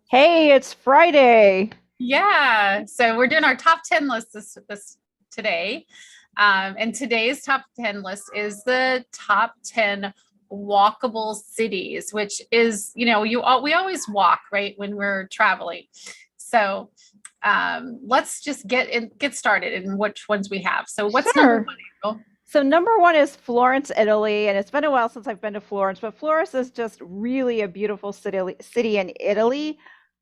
Hey, it's Friday. Yeah, so we're doing our top 10 list this today. And today's top 10 list is the top 10 walkable cities, which is, we always walk, right, when we're traveling. So let's just get started in which ones we have. So what's number Sure. one, April? So number one is Florence, Italy, and it's been a while since I've been to Florence, but Florence is just really a beautiful city in Italy.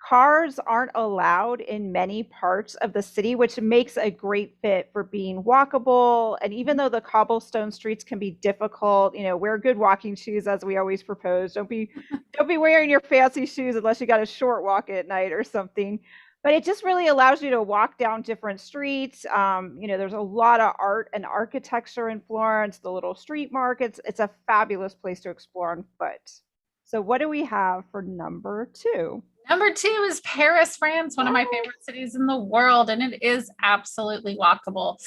Cars aren't allowed in many parts of the city, which makes a great fit for being walkable. And even though the cobblestone streets can be difficult, wear good walking shoes as we always propose. Don't be wearing your fancy shoes unless you got a short walk at night or something, but it just really allows you to walk down different streets. There's a lot of art and architecture in Florence, the little street markets. It's a fabulous place to explore on foot. So, what do we have for number two? Number two is Paris, France, one of my What? favorite cities in the world, and it is absolutely walkable.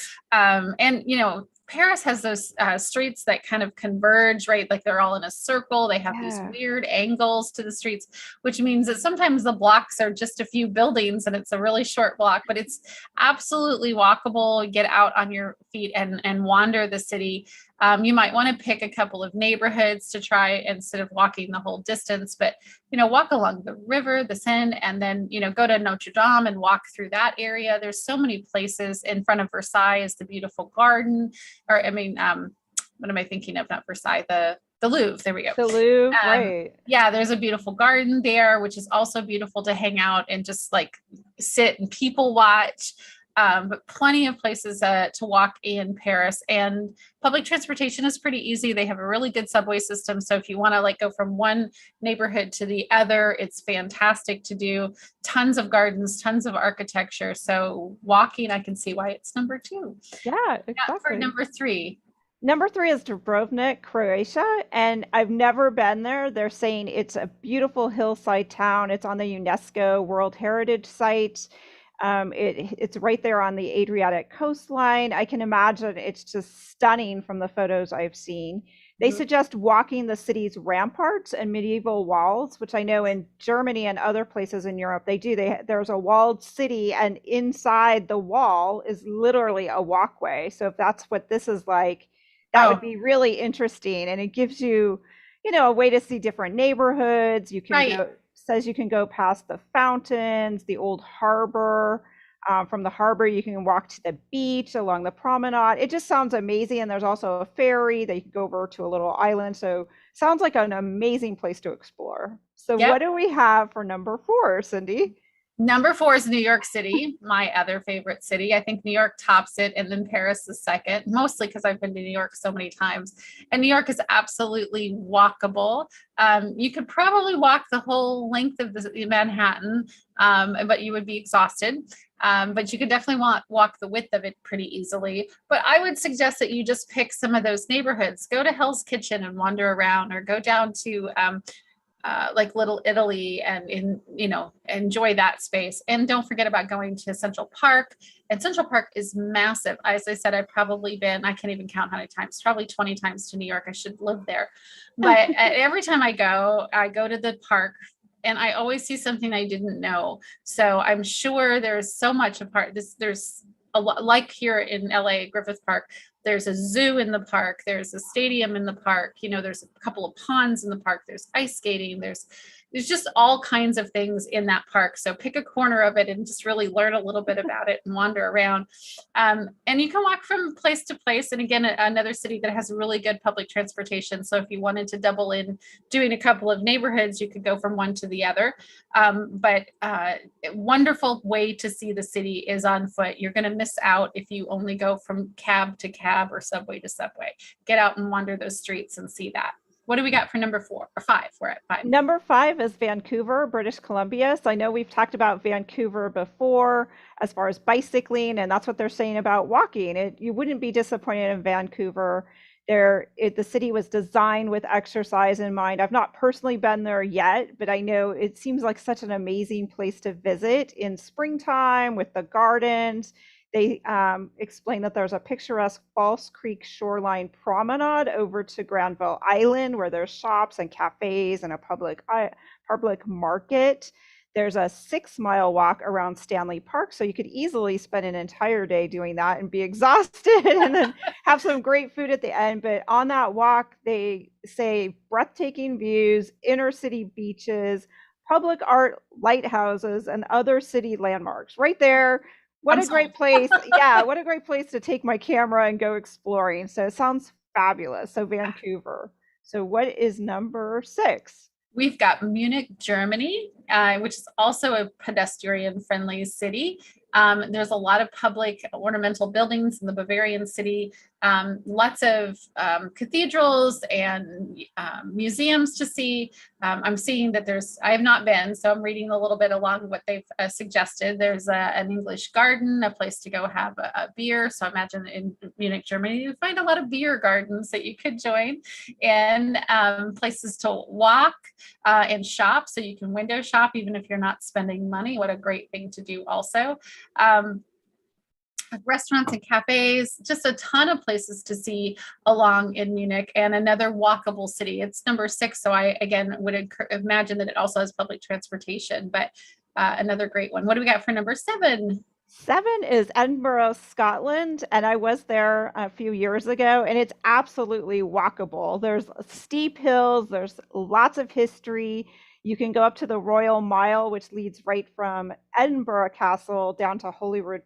Paris has those streets that kind of converge, right? Like they're all in a circle. They have these Yeah. weird angles to the streets, which means that sometimes the blocks are just a few buildings and it's a really short block, but it's absolutely walkable. Get out on your feet and wander the city. You might want to pick a couple of neighborhoods to try instead of walking the whole distance, but walk along the river, the Seine, and then, go to Notre Dame and walk through that area. There's so many places. In front of Versailles is the beautiful garden, or what am I thinking of? Not Versailles, the Louvre. There we go. The Louvre, right. Yeah, there's a beautiful garden there, which is also beautiful to hang out and just like sit and people watch. But plenty of places to walk in Paris, and public transportation is pretty easy. They have a really good subway system. So if you want to like go from one neighborhood to the other, it's fantastic to do. Tons of gardens, tons of architecture. So walking, I can see why it's number two. Yeah, Now for exactly. number three. Number three is Dubrovnik, Croatia, and I've never been there. They're saying it's a beautiful hillside town. It's on the UNESCO World Heritage Site. It's right there on the Adriatic coastline. I can imagine it's just stunning from the photos I've seen. They Mhm. suggest walking the city's ramparts and medieval walls, which I know in Germany and other places in Europe they do. There's a walled city, and inside the wall is literally a walkway. So if that's what this is like, that would Oh, be really interesting. And it gives you, a way to see different neighborhoods. You can right. go, says you can go past the fountains, the old harbor. From the harbor, you can walk to the beach along the promenade. It just sounds amazing. And there's also a ferry that you can go over to a little island. So sounds like an amazing place to explore. So what Yep. do we have for number four, Cindy? Number four is New York City, my other favorite city. I think New York tops it, and then Paris is second, mostly because I've been to New York so many times. And New York is absolutely walkable. You could probably walk the whole length of the Manhattan, but you would be exhausted. But you could definitely walk the width of it pretty easily. But I would suggest that you just pick some of those neighborhoods. Go to Hell's Kitchen and wander around, or go down to like Little Italy and enjoy that space. And don't forget about going to Central Park. And Central Park is massive. As I said, I've probably been, I can't even count how many times, probably 20 times to New York. I should live there. But every time I go to the park and I always see something I didn't know. So I'm sure there's so much apart. There's a lot, like here in LA, Griffith Park, there's a zoo in the park, there's a stadium in the park, there's a couple of ponds in the park, there's ice skating, there's just all kinds of things in that park. So pick a corner of it and just really learn a little bit about it and wander around. And you can walk from place to place. And again, another city that has really good public transportation. So if you wanted to double in doing a couple of neighborhoods, you could go from one to the other. But wonderful way to see the city is on foot. You're going to miss out if you only go from cab to cab or subway to subway. Get out and wander those streets and see that. What do we got for number four or five? We're at five. Number five is Vancouver, British Columbia. So I know we've talked about Vancouver before as far as bicycling, and that's what they're saying about walking. You wouldn't be disappointed in Vancouver. The city was designed with exercise in mind. I've not personally been there yet, but I know it seems like such an amazing place to visit in springtime with the gardens. They explain that there's a picturesque False Creek shoreline promenade over to Granville Island, where there's shops and cafes and a public market. There's a 6-mile walk around Stanley Park, so you could easily spend an entire day doing that and be exhausted and then have some great food at the end. But on that walk, they say breathtaking views, inner city beaches, public art lighthouses, and other city landmarks. Right there. What I'm a great sold. place. Yeah, what a great place to take my camera and go exploring. So it sounds fabulous. So Vancouver. So what is number 6? We've got Munich, Germany, which is also a pedestrian-friendly city. There's a lot of public ornamental buildings in the Bavarian city, lots of cathedrals and museums to see. I'm seeing that I have not been, so I'm reading a little bit along what they've suggested. There's an English garden, a place to go have a beer. So I imagine in Munich, Germany, you find a lot of beer gardens that you could join, and places to walk and shop. So you can window shop even if you're not spending money. What a great thing to do also. Restaurants and cafes, just a ton of places to see along in Munich, and another walkable city. It's number 6, so I again would imagine that it also has public transportation, but another great one. What do we got for number 7? 7 is Edinboro, Scotland, and I was there a few years ago, and it's absolutely walkable. There's steep hills, there's lots of history. You can go up to the Royal Mile, which leads right from Edinburgh Castle down to Holyrood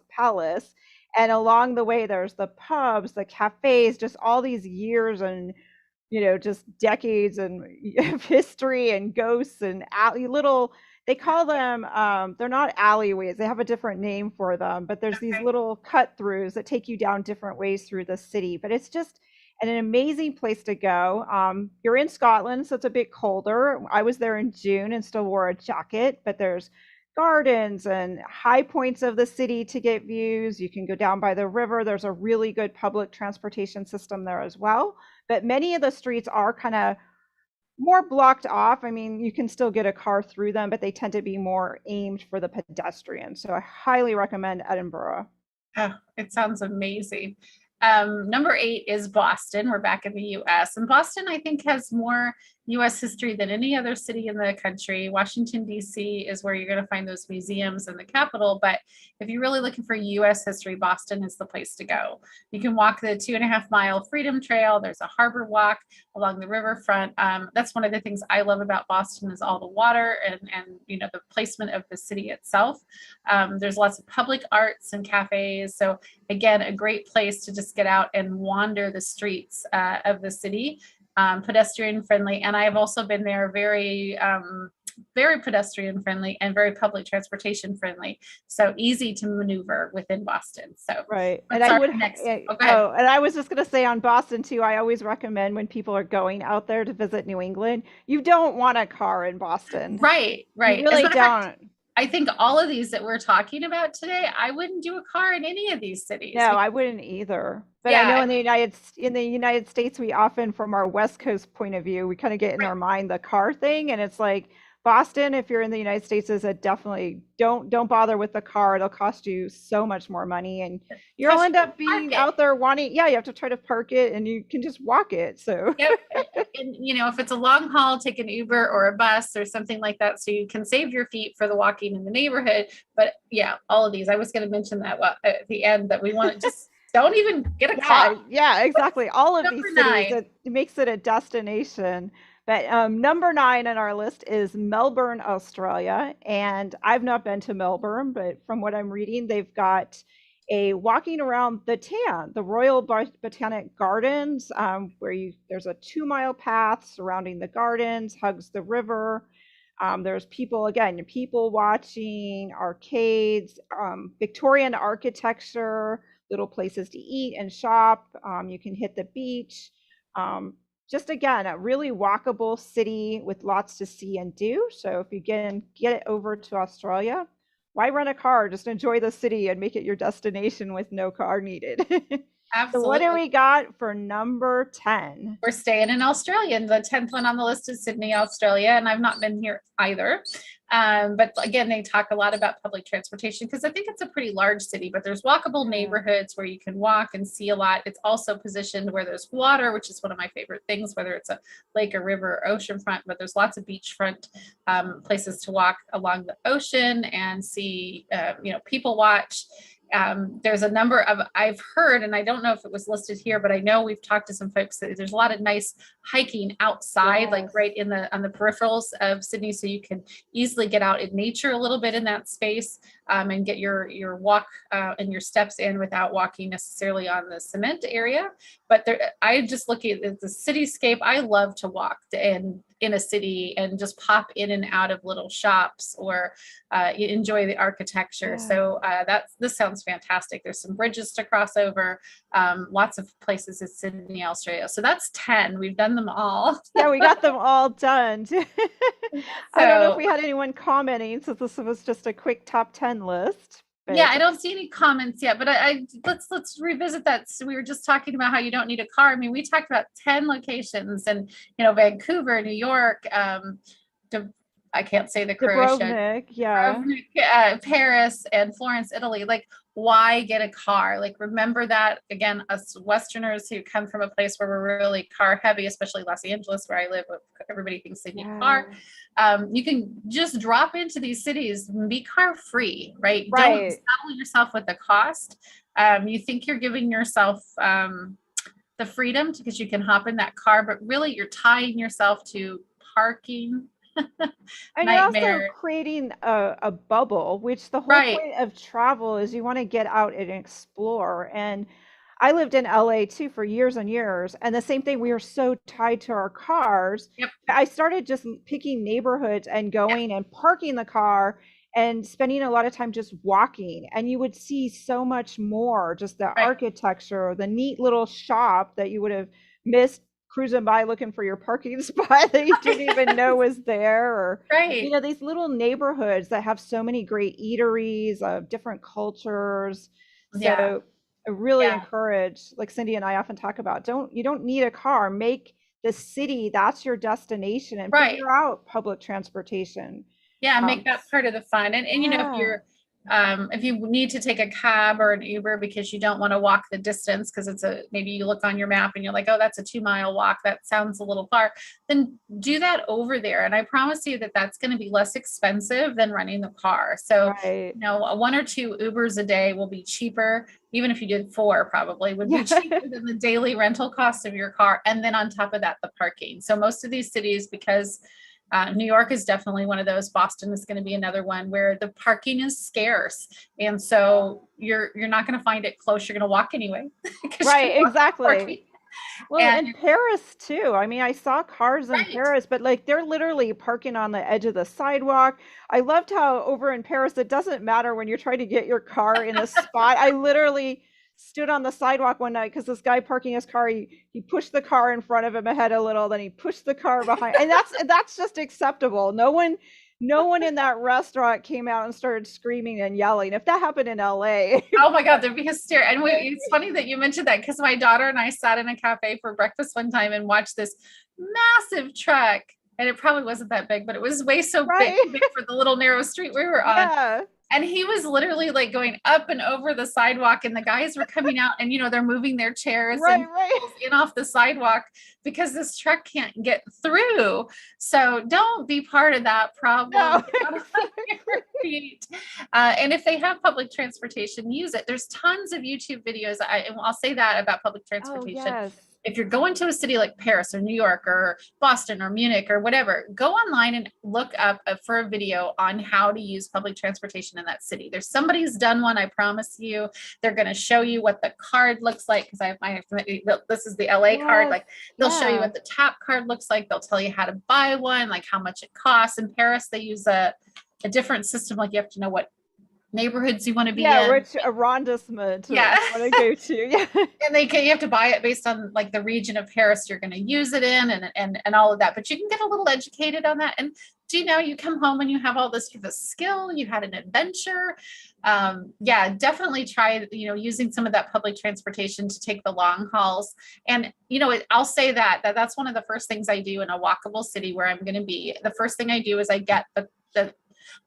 Palace. And along the way, there's the pubs, the cafes, just all these years and just decades and of history and ghosts and little. They call them, they're not alleyways. They have a different name for them, but there's these little cut throughs that take you down different ways through the city. But it's just an amazing place to go. You're in Scotland, so it's a bit colder. I was there in June and still wore a jacket, but there's gardens and high points of the city to get views. You can go down by the river. There's a really good public transportation system there as well. But many of the streets are kind of more blocked off. I mean, you can still get a car through them, but they tend to be more aimed for the pedestrian. So I highly recommend Edinboro. Oh, it sounds amazing. Number 8 is Boston. We're back in the US, and Boston, I think, has more US history than any other city in the country. Washington, DC is where you're going to find those museums and the capital. But if you're really looking for US history, Boston is the place to go. You can walk the 2.5-mile Freedom Trail. There's a harbor walk along the riverfront. That's one of the things I love about Boston is all the water and the placement of the city itself. There's lots of public arts and cafes. So again, a great place to just get out and wander the streets of the city. Pedestrian friendly, and I've also been there very pedestrian friendly and very public transportation friendly, so easy to maneuver within Boston. So right, and I would next. And I was just going to say on Boston too, I always recommend when people are going out there to visit New England, you don't want a car in Boston. Right. You really don't. I think all of these that we're talking about today, I wouldn't do a car in any of these cities. No, I wouldn't either. But yeah. I know in the United States, we often, from our West Coast point of view, we kind of get in our mind the car thing, and it's like Boston, if you're in the United States, is a definitely don't bother with the car. It'll cost you so much more money, and you'll end up being out there wanting. Yeah, you have to try to park it, and you can just walk it. So, yep. And if it's a long haul, take an Uber or a bus or something like that, so you can save your feet for the walking in the neighborhood. But yeah, all of these. I was going to mention that at the end that we want to just. Don't even get a car. Yeah, exactly. All of these cities, it makes it a destination. But number 9 on our list is Melbourne, Australia. And I've not been to Melbourne, but from what I'm reading, they've got a walking around the TAN, the Royal Botanic Gardens, where there's a 2-mile path surrounding the gardens, hugs the river. There's people watching, arcades, Victorian architecture, little places to eat and shop. You can hit the beach. Just again, a really walkable city with lots to see and do. So if you get it over to Australia, why rent a car? Just enjoy the city and make it your destination with no car needed. Absolutely. So what do we got for number 10? We're staying in Australia. And the 10th one on the list is Sydney, Australia. And I've not been here either. But again, they talk a lot about public transportation because I think it's a pretty large city, but there's walkable neighborhoods where you can walk and see a lot. It's also positioned where there's water, which is one of my favorite things, whether it's a lake or river or ocean front, but there's lots of beachfront places to walk along the ocean and see, people watch. There's a number of, I've heard, and I don't know if it was listed here, but I know we've talked to some folks that there's a lot of nice hiking outside, like right on the peripherals of Sydney. So you can easily get out in nature a little bit in that space and get your walk and your steps in without walking necessarily on the cement area. But I just look at the cityscape. I love to walk in a city and just pop in and out of little shops or enjoy the architecture. So this sounds fantastic. There's some bridges to cross over, lots of places in Sydney, Australia. So that's 10. We've done them all. Yeah, we got them all done. I don't know if we had anyone commenting, since this was just a quick top 10 list. Yeah, I don't see any comments yet, but let's revisit that. So we were just talking about how you don't need a car. I mean, we talked about 10 locations, and Vancouver, New York, I can't say the Croatian, Paris, and Florence, Italy. Like, why get a car? Like, remember that, again, us Westerners who come from a place where we're really car heavy, especially Los Angeles, where I live, everybody thinks they need a car. You can just drop into these cities and be car free, right? Don't saddle yourself with the cost. You think you're giving yourself the freedom because you can hop in that car, but really you're tying yourself to parking. And you're also creating a bubble, which the whole point of travel is you want to get out and explore. And I lived in LA too for years and years, and the same thing, we were so tied to our cars. I started just picking neighborhoods and going and parking the car and spending a lot of time just walking, and you would see so much more, just the architecture, the neat little shop that you would have missed cruising by looking for your parking spot that you didn't even know was there, or these little neighborhoods that have so many great eateries of different cultures. So I really encourage, like Cindy and I often talk about, you don't need a car. Make the city, that's your destination, and figure out public transportation. Make that part of the fun. And if you need to take a cab or an Uber because you don't want to walk the distance, because maybe you look on your map and you're like, oh, that's a 2-mile walk, that sounds a little far, then do that over there. And I promise you that that's going to be less expensive than running the car. So, 1 or 2 Ubers a day will be cheaper. Even if you did 4, probably would be cheaper than the daily rental cost of your car. And then on top of that, the parking. So most of these cities, because New York is definitely one of those. Boston is going to be another one where the parking is scarce. And so you're not going to find it close. You're going to walk anyway. Exactly. Well, and Paris too. I mean, I saw cars in Paris, but like they're literally parking on the edge of the sidewalk. I loved how over in Paris, it doesn't matter when you're trying to get your car in a spot. I literally stood on the sidewalk one night because this guy parking his car, he pushed the car in front of him ahead a little, then he pushed the car behind, and that's just acceptable. No one in that restaurant came out and started screaming and yelling. If that happened in LA, oh my God, there'd be hysteria. And it's funny that you mentioned that, because my daughter and I sat in a cafe for breakfast one time and watched this massive truck, and it probably wasn't that big, but it was way so big for the little narrow street we were on. And he was literally like going up and over the sidewalk, and the guys were coming out and, they're moving their chairs and in off the sidewalk because this truck can't get through. So don't be part of that problem. And if they have public transportation, use it. There's tons of YouTube videos. I'll say that about public transportation. If you're going to a city like Paris or New York or Boston or Munich or whatever, go online and look up for a video on how to use public transportation in that city. Somebody's done one, I promise you. They're going to show you what the card looks like, because this is the LA card. Like, they'll show you what the tap card looks like. They'll tell you how to buy one, like how much it costs. In Paris, they use a different system. Like, you have to know what neighborhoods you want to be in, which arrondissement you want to go to. And you have to buy it based on like the region of Paris you're going to use it in, and all of that. But you can get a little educated on that. And you come home and you have all this, you have a skill, you had an adventure. Definitely try using some of that public transportation to take the long hauls. And I'll say that's one of the first things I do in a walkable city where I'm going to be. The first thing I do is I get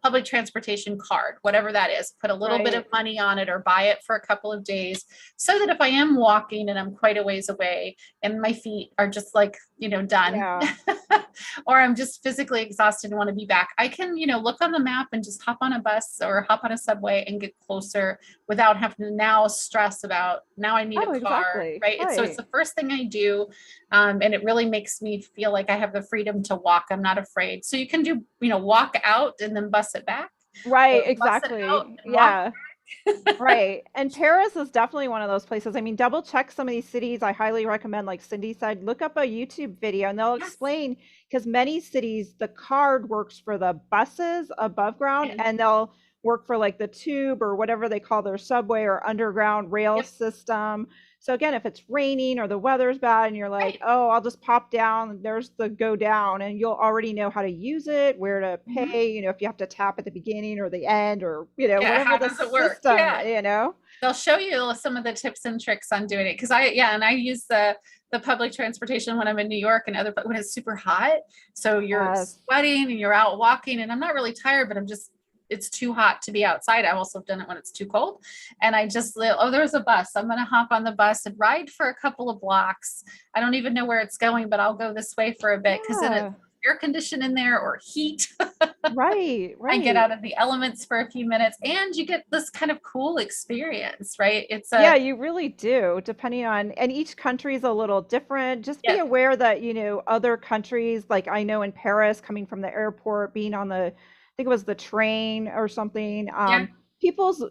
public transportation card, whatever that is, put a little bit of Right. money on it or buy it for a couple of days so that if I am walking and I'm quite a ways away and my feet are just like, done, Yeah. or I'm just physically exhausted and want to be back, I can, look on the map and just hop on a bus or hop on a subway and get closer without having to now stress about now I need a Oh, car, exactly. right? So it's Right. the first thing I do. And it really makes me feel like I have the freedom to walk. I'm not afraid. So you can do, walk out and then bus it back Right, or bus it out exactly. and walk. Yeah. Right. And Paris is definitely one of those places. I mean, double check some of these cities. I highly recommend, like Cindy said, look up a YouTube video and they'll Yes. explain because many cities, the card works for the buses above ground And, and they'll work for like the tube or whatever they call their subway or underground rail yep. system. So again, if it's raining or the weather's bad and you're like, Right. oh, I'll just pop down, there's the go down, and you'll already know how to use it, where to Mhm. pay, if you have to tap at the beginning or the end or, Yeah. whatever How the does it work? system, Yeah. you know. They'll show you some of the tips and tricks on doing it. And I use the public transportation when I'm in New York and when it's super hot. So you're Yes. sweating and you're out walking and I'm not really tired, but it's too hot to be outside. I've also done it when it's too cold. And there's a bus. I'm going to hop on the bus and ride for a couple of blocks. I don't even know where it's going, but I'll go this way for a bit because then it's Yeah. air conditioned in there or heat. Right, I get out right. of the elements for a few minutes and you get this kind of cool experience, right? Yeah, you really do, depending on, and each country is a little different. Just be Yeah, aware that, other countries, like I know in Paris, coming from the airport, being on I think it was the train or something, yeah, people's,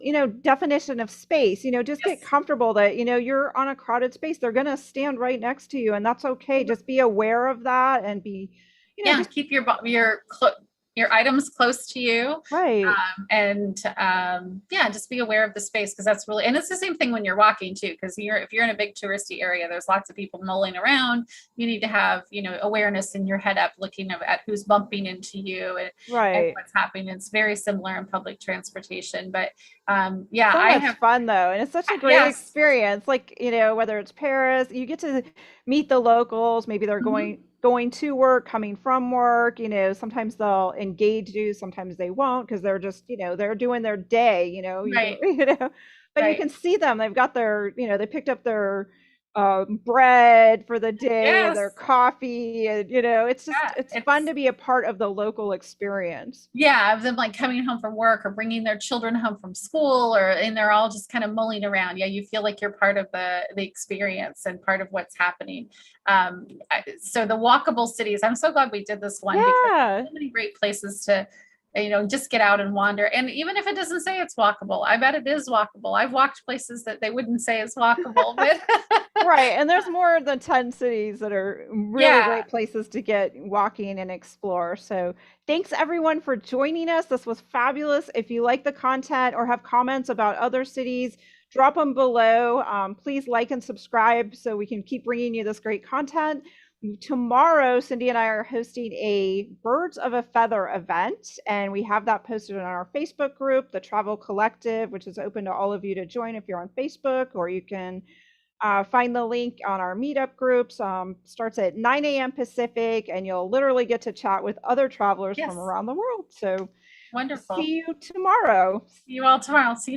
definition of space, just get yes. comfortable that, you're on a crowded space. They're going to stand right next to you, and that's okay. Just be aware of that and be, Yeah, just keep your items close to you, right. and yeah, just be aware of the space because that's really, and it's the same thing when you're walking too. Because if you're in a big touristy area, there's lots of people mulling around. You need to have awareness in your head up, looking at who's bumping into you and Right. what's happening. It's very similar in public transportation, but yeah, So I much have fun though, and it's such a great yes. experience. Like, whether it's Paris, you get to meet the locals. Maybe they're Mhm. going to work, coming from work. Sometimes they'll engage you, sometimes they won't because they're just, they're doing their day. You don't, Right, but you right. can see them. They've got their, they picked up their bread for the day and their Yes. coffee, and Yeah, it's fun to be a part of the local experience. yeah, of them like coming home from work or bringing their children home from school, and they're all just kind of mulling around. Yeah, you feel like you're part of the experience and part of what's happening. So the walkable cities, I'm so glad we did this one because Yeah. so many great places to just get out and wander. And even if it doesn't say it's walkable, I bet it is walkable. I've walked places that they wouldn't say is walkable, but Right, and there's more than 10 cities that are really yeah. great places to get walking and explore. So, thanks everyone for joining us. This was fabulous. If you like the content or have comments about other cities, drop them below. Please like and subscribe so we can keep bringing you this great content. Tomorrow, Cindy and I are hosting a Birds of a Feather event, and we have that posted on our Facebook group, the Travel Collective, which is open to all of you to join if you're on Facebook, or you can find the link on our meetup groups. Starts at 9 a.m. Pacific, and you'll literally get to chat with other travelers from Yes. around the world. So, Wonderful. see you tomorrow. See you all tomorrow. See you